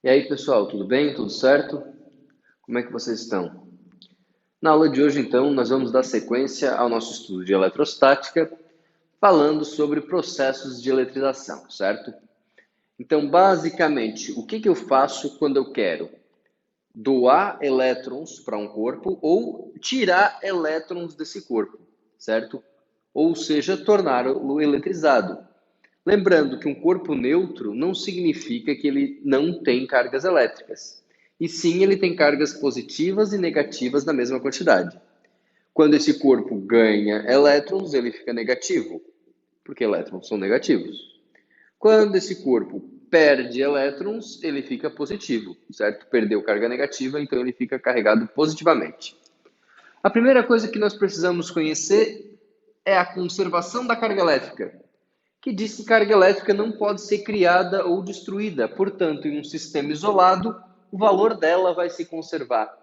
E aí, pessoal, tudo bem? Tudo certo? Como é que vocês estão? Na aula de hoje, então, nós vamos dar sequência ao nosso estudo de eletrostática, falando sobre processos de eletrização, certo? Então, basicamente, o que eu faço quando eu quero doar elétrons para um corpo ou tirar elétrons desse corpo, certo? Ou seja, torná-lo eletrizado. Lembrando que um corpo neutro não significa que ele não tem cargas elétricas. E sim, ele tem cargas positivas e negativas na mesma quantidade. Quando esse corpo ganha elétrons, ele fica negativo, porque elétrons são negativos. Quando esse corpo perde elétrons, ele fica positivo, certo? Perdeu carga negativa, então ele fica carregado positivamente. A primeira coisa que nós precisamos conhecer é a conservação da carga elétrica, que diz que carga elétrica não pode ser criada ou destruída. Portanto, em um sistema isolado, o valor dela vai se conservar.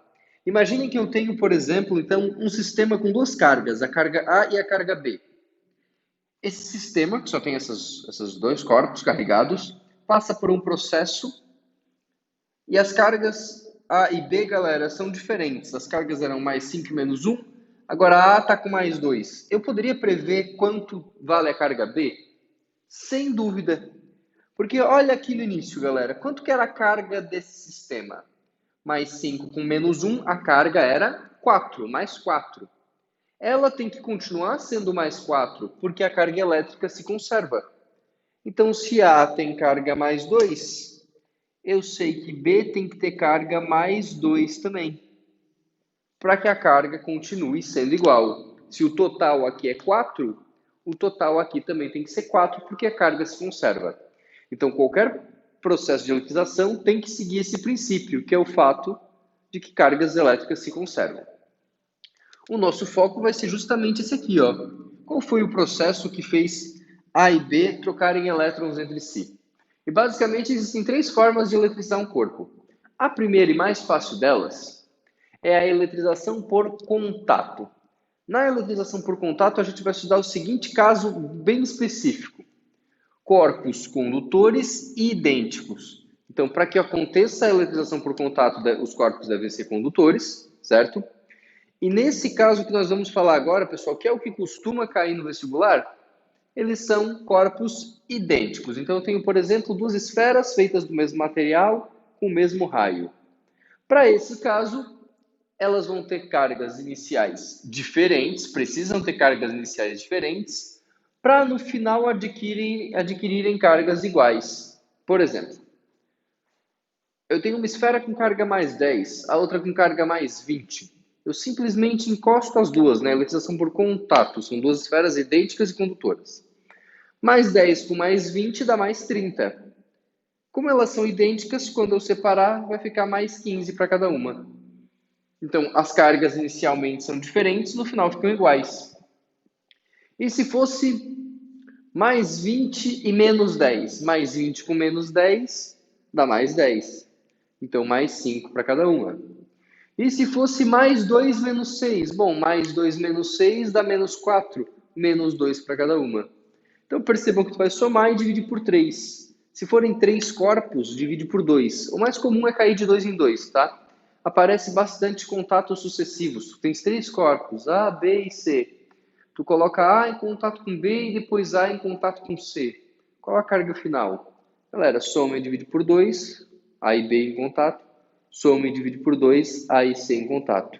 Imaginem que eu tenho, por exemplo, então, um sistema com duas cargas, a carga A e a carga B. Esse sistema, que só tem esses dois corpos carregados, passa por um processo e as cargas A e B, galera, são diferentes. As cargas eram mais 5 menos 1, agora a A está com mais 2. Eu poderia prever quanto vale a carga B? Sem dúvida. Porque olha aqui no início, galera. Quanto que era a carga desse sistema? Mais 5 com menos 1, a carga era 4, mais 4. Ela tem que continuar sendo mais 4, porque a carga elétrica se conserva. Então, se A tem carga mais 2, eu sei que B tem que ter carga mais 2 também, para que a carga continue sendo igual. Se o total aqui é 4, o total aqui também tem que ser 4, porque a carga se conserva. Então, qualquer processo de eletrização tem que seguir esse princípio, que é o fato de que cargas elétricas se conservam. O nosso foco vai ser justamente esse aqui, ó. Qual foi o processo que fez A e B trocarem elétrons entre si? E basicamente existem três formas de eletrizar um corpo. A primeira e mais fácil delas é a eletrização por contato. Na eletrização por contato, a gente vai estudar o seguinte caso bem específico: corpos condutores e idênticos. Então, para que aconteça a eletrização por contato, os corpos devem ser condutores, certo? E nesse caso que nós vamos falar agora, pessoal, que é o que costuma cair no vestibular, eles são corpos idênticos. Então, eu tenho, por exemplo, duas esferas feitas do mesmo material, com o mesmo raio. Para esse caso, elas vão ter cargas iniciais diferentes, precisam ter cargas iniciais diferentes, para no final adquirirem cargas iguais. Por exemplo, eu tenho uma esfera com carga mais 10, a outra com carga mais 20. Eu simplesmente encosto as duas, né? Eletrização por contato, são duas esferas idênticas e condutoras. Mais 10 com mais 20 dá mais 30. Como elas são idênticas, quando eu separar, vai ficar mais 15 para cada uma. Então, as cargas inicialmente são diferentes, no final ficam iguais. E se fosse mais 20 e menos 10? Mais 20 com menos 10 dá mais 10. Então, mais 5 para cada uma. E se fosse mais 2 menos 6? Bom, mais 2 menos 6 dá menos 4. Menos 2 para cada uma. Então, percebam que tu vai somar e dividir por 3. Se forem 3 corpos, divide por 2. O mais comum é cair de 2 em 2, tá? Aparece bastante contatos sucessivos. Tu tens 3 corpos, A, B e C. Tu coloca A em contato com B e depois A em contato com C. Qual a carga final? Galera, soma e divide por 2, A e B em contato. Soma e divide por 2, A e C em contato.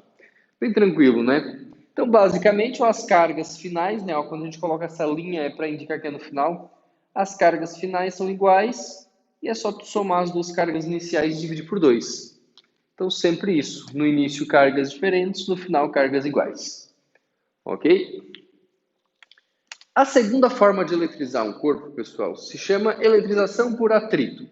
Bem tranquilo, né? Então, basicamente, as cargas finais, né? Quando a gente coloca essa linha é para indicar que é no final, as cargas finais são iguais e é só tu somar as duas cargas iniciais e dividir por 2. Então, sempre isso. No início, cargas diferentes, no final, cargas iguais. Ok? A segunda forma de eletrizar um corpo, pessoal, se chama eletrização por atrito.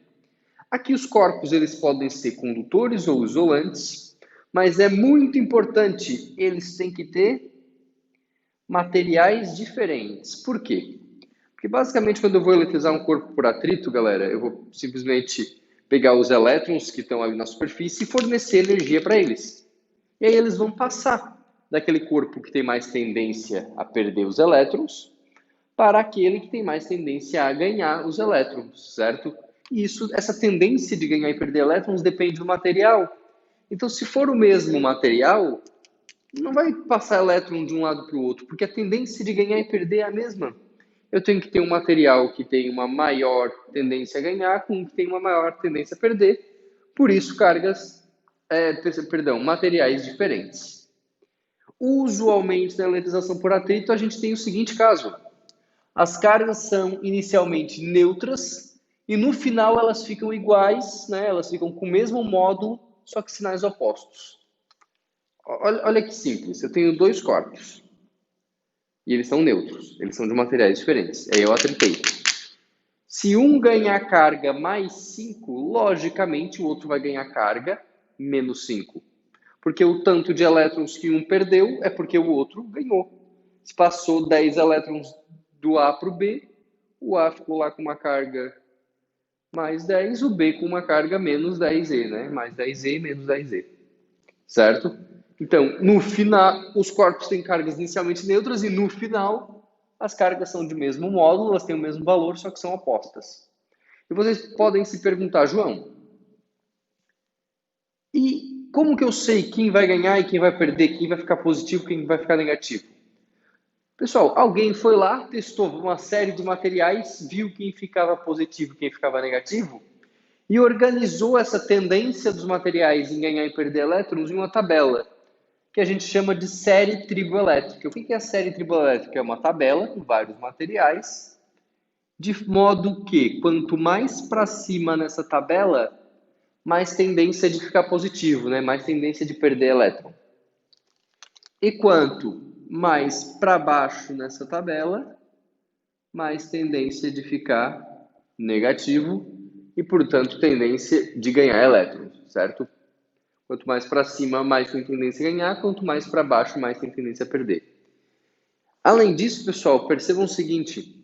Aqui os corpos eles podem ser condutores ou isolantes, mas é muito importante, eles têm que ter materiais diferentes. Por quê? Porque basicamente quando eu vou eletrizar um corpo por atrito, galera, eu vou simplesmente pegar os elétrons que estão ali na superfície e fornecer energia para eles. E aí eles vão passar daquele corpo que tem mais tendência a perder os elétrons para aquele que tem mais tendência a ganhar os elétrons, certo? E essa tendência de ganhar e perder elétrons depende do material. Então, se for o mesmo material, não vai passar elétron de um lado para o outro, porque a tendência de ganhar e perder é a mesma. Eu tenho que ter um material que tem uma maior tendência a ganhar com um que tem uma maior tendência a perder. Por isso, materiais diferentes. Usualmente, na eletrização por atrito, a gente tem o seguinte caso. As cargas são inicialmente neutras e no final elas ficam iguais, né? Elas ficam com o mesmo módulo, só que sinais opostos. Olha que simples, eu tenho dois corpos e eles são neutros, eles são de materiais diferentes. Aí eu atritei. Se um ganhar carga mais 5, logicamente o outro vai ganhar carga menos 5. Porque o tanto de elétrons que um perdeu é porque o outro ganhou. Se passou 10 elétrons do A para o B, o A ficou lá com uma carga mais 10, o B com uma carga menos 10E, né? Mais 10E menos 10E. Certo? Então, no final, os corpos têm cargas inicialmente neutras e no final, as cargas são de mesmo módulo, elas têm o mesmo valor, só que são opostas. E vocês podem se perguntar, João, e como que eu sei quem vai ganhar e quem vai perder, quem vai ficar positivo e quem vai ficar negativo? Pessoal, alguém foi lá, testou uma série de materiais, viu quem ficava positivo e quem ficava negativo e organizou essa tendência dos materiais em ganhar e perder elétrons em uma tabela que a gente chama de série triboelétrica. O que é a série triboelétrica? É uma tabela com vários materiais, de modo que quanto mais para cima nessa tabela, mais tendência de ficar positivo, né? Mais tendência de perder elétron. E quanto mais para baixo nessa tabela, mais tendência de ficar negativo e, portanto, tendência de ganhar elétrons, certo? Quanto mais para cima, mais tem tendência a ganhar, quanto mais para baixo, mais tem tendência a perder. Além disso, pessoal, percebam o seguinte,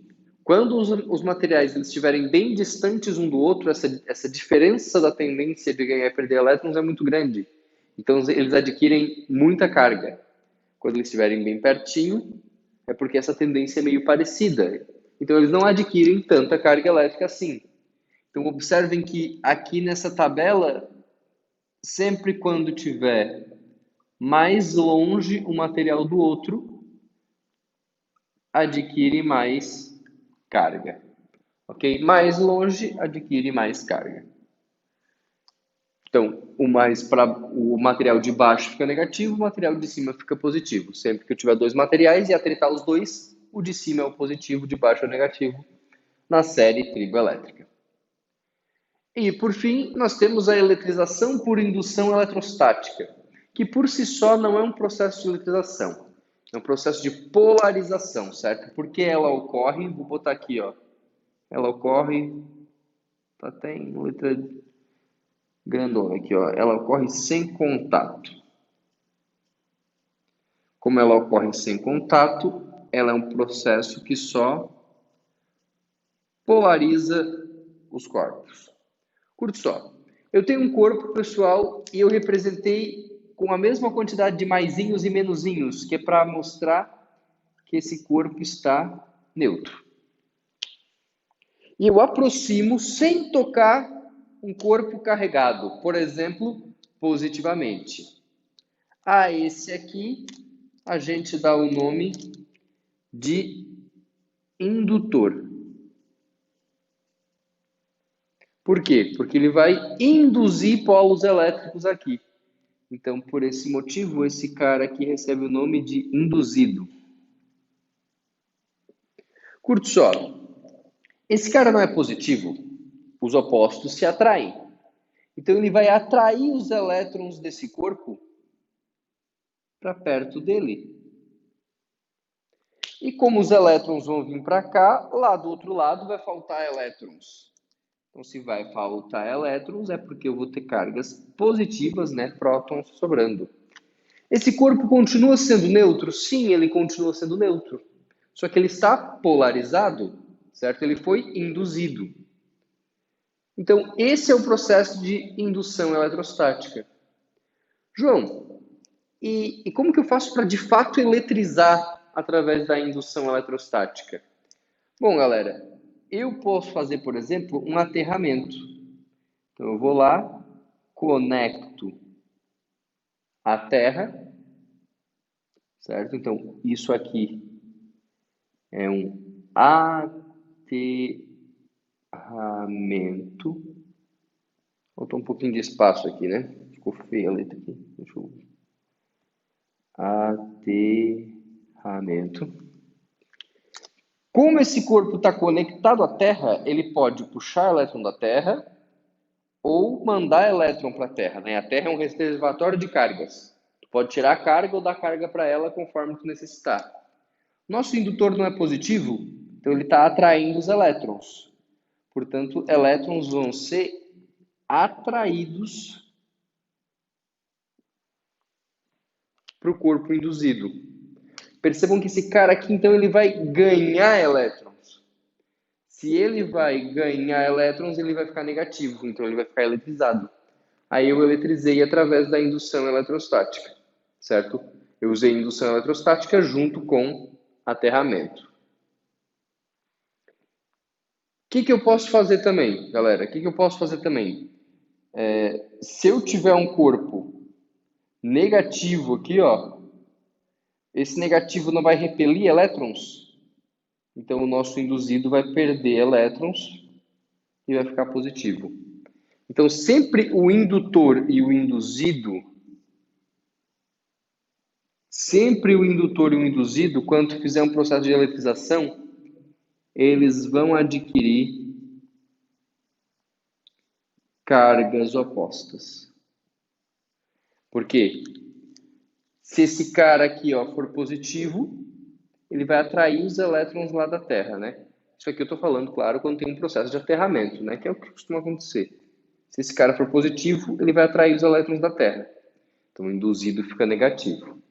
quando os materiais estiverem bem distantes um do outro, essa diferença da tendência de ganhar e perder elétrons é muito grande. Então, eles adquirem muita carga. Quando eles estiverem bem pertinho, é porque essa tendência é meio parecida. Então, eles não adquirem tanta carga elétrica assim. Então, observem que aqui nessa tabela, sempre quando tiver mais longe um material do outro, adquire mais carga. Ok? Mais longe, adquire mais carga. Então, o material de baixo fica negativo, o material de cima fica positivo. Sempre que eu tiver dois materiais e atritar os dois, o de cima é o positivo, o de baixo é o negativo, na série triboelétrica. E, por fim, nós temos a eletrização por indução eletrostática, que por si só não é um processo de eletrização, é um processo de polarização, certo? Porque ela ocorre, vou botar aqui, ó, ela ocorre, tá até em letra grandona aqui, ó, ela ocorre sem contato. Como ela ocorre sem contato, ela é um processo que só polariza os corpos. Curte só. Eu tenho um corpo, pessoal, e eu representei com a mesma quantidade de maisinhos e menusinhos, que é para mostrar que esse corpo está neutro. E eu aproximo sem tocar um corpo carregado, por exemplo, positivamente. A esse aqui, a gente dá o nome de indutor. Por quê? Porque ele vai induzir polos elétricos aqui. Então, por esse motivo, esse cara aqui recebe o nome de induzido. Curte só. Esse cara não é positivo. Os opostos se atraem. Então, ele vai atrair os elétrons desse corpo para perto dele. E como os elétrons vão vir para cá, lá do outro lado vai faltar elétrons. Então, se vai faltar elétrons, é porque eu vou ter cargas positivas, né, prótons sobrando. Esse corpo continua sendo neutro? Sim, ele continua sendo neutro. Só que ele está polarizado, certo? Ele foi induzido. Então, esse é o processo de indução eletrostática. João, e como que eu faço para de fato eletrizar através da indução eletrostática? Bom, galera, eu posso fazer, por exemplo, um aterramento. Então, eu vou lá, conecto a terra, certo? Então, isso aqui é um aterramento. Faltou um pouquinho de espaço aqui, né? Ficou feia a letra aqui. Deixa eu... Aterramento. Como esse corpo está conectado à Terra, ele pode puxar elétron da Terra ou mandar elétron para a Terra, né? A Terra é um reservatório de cargas. Tu pode tirar a carga ou dar carga para ela conforme tu necessitar. Nosso indutor não é positivo, então ele está atraindo os elétrons. Portanto, elétrons vão ser atraídos para o corpo induzido. Percebam que esse cara aqui, então, ele vai ganhar elétrons. Se ele vai ganhar elétrons, ele vai ficar negativo, então ele vai ficar eletrizado. Aí eu eletrizei através da indução eletrostática, certo? Eu usei indução eletrostática junto com aterramento. O que eu posso fazer também, galera? O que eu posso fazer também? Se eu tiver um corpo negativo aqui, ó, esse negativo não vai repelir elétrons, então o nosso induzido vai perder elétrons e vai ficar positivo. Então, sempre o indutor e o induzido, quando fizer um processo de eletrização, eles vão adquirir cargas opostas. Por quê? Se esse cara aqui, ó, for positivo, ele vai atrair os elétrons lá da Terra, né? Isso aqui eu estou falando, claro, quando tem um processo de aterramento, né? Que é o que costuma acontecer. Se esse cara for positivo, ele vai atrair os elétrons da Terra. Então, o induzido fica negativo.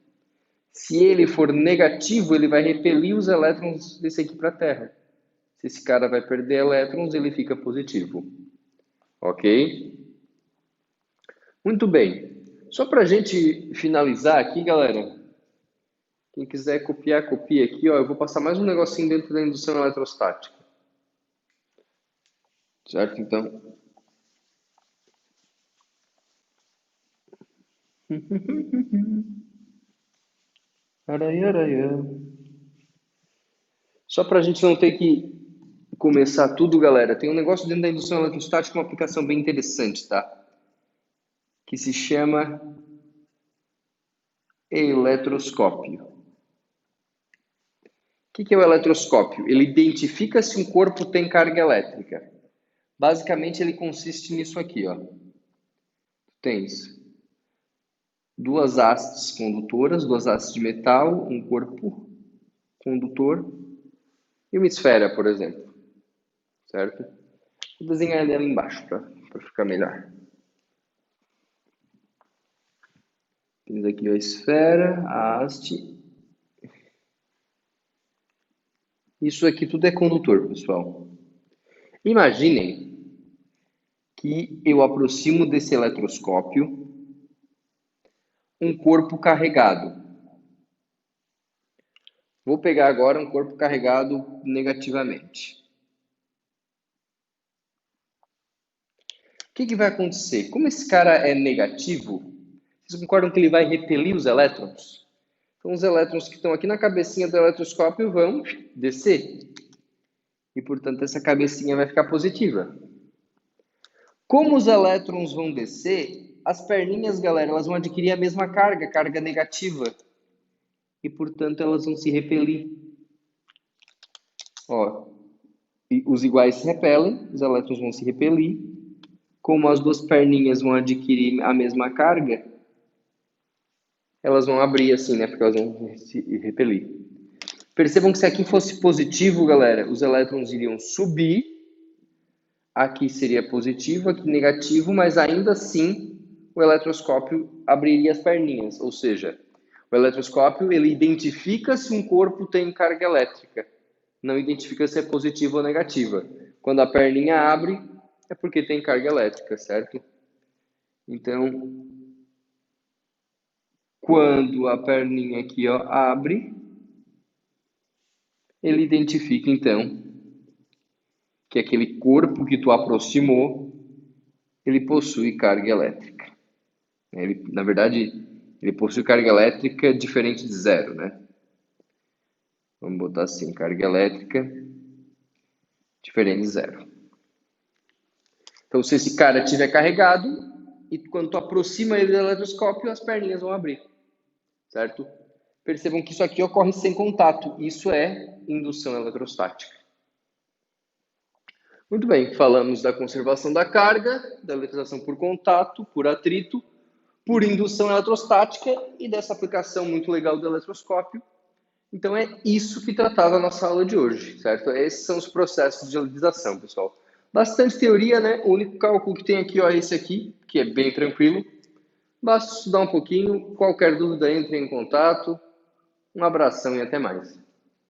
Se ele for negativo, ele vai repelir os elétrons desse aqui para a Terra. Se esse cara vai perder elétrons, ele fica positivo. Ok? Muito bem. Só para a gente finalizar aqui, galera. Quem quiser copiar, copia aqui. Ó, eu vou passar mais um negocinho dentro da indução eletrostática. Certo? Então. Só para a gente não ter que começar tudo, galera. Tem um negócio dentro da indução eletrostática, uma aplicação bem interessante, tá? Que se chama eletroscópio. O que é o eletroscópio? Ele identifica se um corpo tem carga elétrica. Basicamente, ele consiste nisso aqui, ó. Tens duas hastes condutoras, duas hastes de metal, um corpo condutor e uma esfera, por exemplo. Certo? Vou desenhar ela embaixo para ficar melhor. Temos aqui a esfera, a haste. Isso aqui tudo é condutor, pessoal. Imaginem que eu aproximo desse eletroscópio um corpo carregado. Vou pegar agora um corpo carregado negativamente. O que vai acontecer? Como esse cara é negativo, vocês concordam que ele vai repelir os elétrons? Então, os elétrons que estão aqui na cabecinha do eletroscópio vão descer. E, portanto, essa cabecinha vai ficar positiva. Como os elétrons vão descer, as perninhas, galera, elas vão adquirir a mesma carga, carga negativa. E, portanto, elas vão se repelir. Ó, e os iguais se repelem, os elétrons vão se repelir. Como as duas perninhas vão adquirir a mesma carga, elas vão abrir assim, né? Porque elas vão se repelir. Percebam que se aqui fosse positivo, galera, os elétrons iriam subir. Aqui seria positivo, aqui negativo, mas ainda assim o eletroscópio abriria as perninhas. Ou seja, o eletroscópio ele identifica se um corpo tem carga elétrica. Não identifica se é positiva ou negativa. Quando a perninha abre, é porque tem carga elétrica, certo? Então, quando a perninha aqui ó, abre, ele identifica então que aquele corpo que tu aproximou, ele possui carga elétrica. Na verdade, ele possui carga elétrica diferente de zero, né? Vamos botar assim, carga elétrica diferente de zero. Então, se esse cara estiver carregado, e quando tu aproxima ele do eletroscópio, as perninhas vão abrir, certo? Percebam que isso aqui ocorre sem contato. Isso é indução eletrostática. Muito bem, falamos da conservação da carga, da eletrização por contato, por atrito, por indução eletrostática e dessa aplicação muito legal do eletroscópio. Então é isso que tratava a nossa aula de hoje, certo? Esses são os processos de eletrização, pessoal. Bastante teoria, né? O único cálculo que tem aqui ó, é esse aqui, que é bem tranquilo. Basta estudar um pouquinho. Qualquer dúvida, entre em contato. Um abração e até mais.